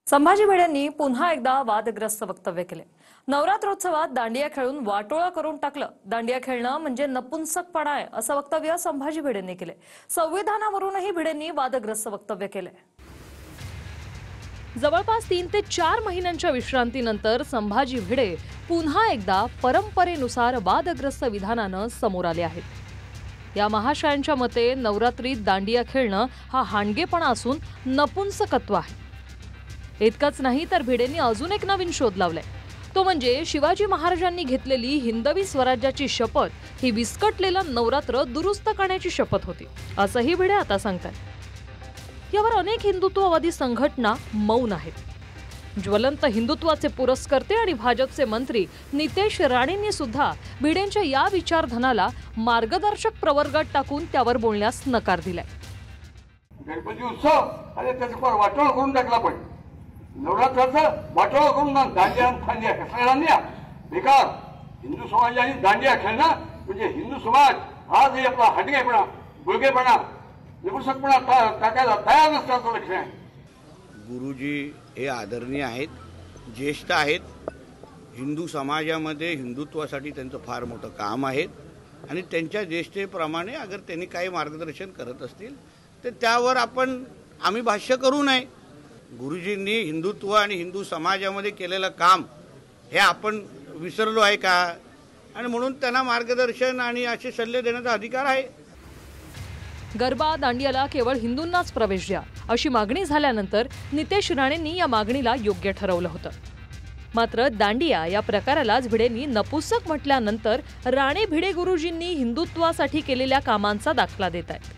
संभाजी भिडेंनी पुन्हा एकदा वादग्रस्त वक्तव्य केले। नवरात्रोत्सवात दांडिया खेळून वाटोळा करून टाकलं, दांडिया खेळणं म्हणजे नपुंसकपणा आहे असं वक्तव्य संभाजी भिडेंनी केले। संविधानावरूनही भिडेंनी वादग्रस्त वक्तव्य केले। जवळपास 3 ते 4 महिन्यांच्या विश्रांतीनंतर संभाजी भिडे पुन्हा एकदा परंपरेनुसार वादग्रस्त विधानानं समोर आले आहेत। या महाशयांच्या मते नवरात्रीत दांडिया खेळणं हा हाणगेपणा असून नपुंसकत्व आहे। इतकंच नाही तर भिडेंनी अजून एक नवीन शोध लावलाय, तो म्हणजे शिवाजी महाराजांनी घेतलेली हिंदवी स्वराज्याची शपथ ही विस्कटलेलं नवरात्र दुरुस्त करण्याची शपथ होती असंही भिडे आता सांगतात। यावर अनेक हिंदुत्ववादी संघटना मौन आहेत। ज्वलंत हिंदुत्वाचे पुरस्कर्ते आणि भाजपचे मंत्री नितेश राणेंनी सुद्धा भिडेंच्या या विचारधनाला मार्गदर्शक प्रवर्गात टाकून त्यावर बोलण्यास नकार दिलाय। गणपती उत्सव आणि त्याचा वाटोळा करून टाकला, पण नवरात्राचा वाटोळा करून दांडिया खांडिया कसला दांडिया बेकार। हिंदू समाजाने दांडिया खेळणं म्हणजे हिंदू समाज आज आपला हटकेपणा, गुळगेपणा, नपुंसकपणा टाकायला तयार नसल्याचं लक्षण आहे। गुरुजी हे आदरणीय आहेत, ज्येष्ठ आहेत। हिंदू समाजामध्ये हिंदुत्वासाठी त्यांचं फार मोठं काम आहे आणि त्यांच्या ज्येष्ठतेप्रमाणे अगर त्यांनी काही मार्गदर्शन करत असतील तर त्यावर आम्ही भाष्य करू नये। गुरुजींनी हिंदुत्व आणि हिंदू समाजामध्ये केलेलं काम हे आपण विसरलो आहे का? आणि म्हणून त्यांना मार्गदर्शन आणि असे सल्ले देण्याचा अधिकार आहे। गरबा दांडियाला केवळ हिंदूंनाच प्रवेश द्या अशी मागणी झाल्यानंतर नितेश राणेंनी या मागणीला योग्य ठरवलं होतं। मात्र दांडिया या प्रकारालाच भिडेंनी नपुंसक म्हटल्यानंतर राणे भिडे गुरुजींनी हिंदुत्वासाठी केलेल्या कामांचा दाखला देत आहेत।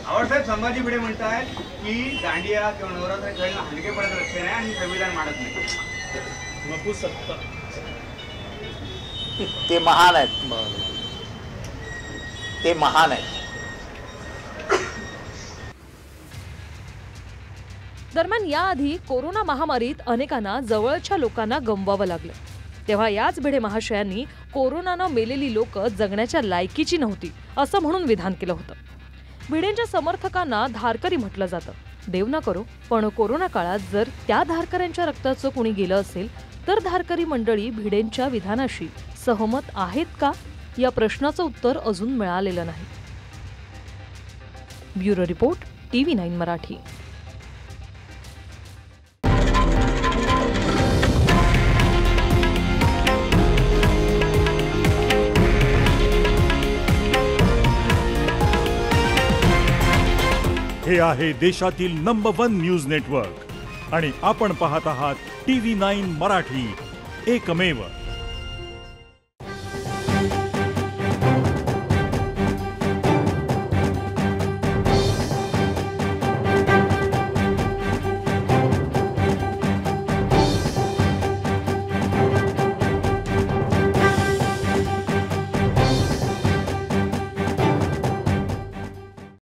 साहेब संभाजी भिडे म्हणतात की दांडिया किंवा नवरात्र खेळणं हलकेपणाचं लक्षण आहे आणि संविधान मानत नाही। नपुंसकता ते महान आहेत, ते महान आहेत। दरम्यान याआधी कोरोना महामारीत अनेकांना जवळच्या लोकांना गमवावं लागलं, तेव्हा याच भिडे महाशयांनी कोरोनानं मेलेली लोक जगण्याच्या लायकीची नव्हती असं म्हणून विधान केलं होतं। भिडेंच्या समर्थकांना धारकरी म्हटलं जातं। देव ना करो, पण कोरोना काळात जर त्या धारकऱ्यांच्या रक्ताचं कुणी गेलं असेल तर धारकरी मंडळी भिडेंच्या विधानाशी सहमत आहेत का या प्रश्नाचं उत्तर अजून मिळालेलं नाही। Bureau report, TV9 Marathi. हे आहे देशातील नंबर 1 न्यूज नेटवर्क आणि आपण पाहत आहात TV9 मराठी, एकमेव।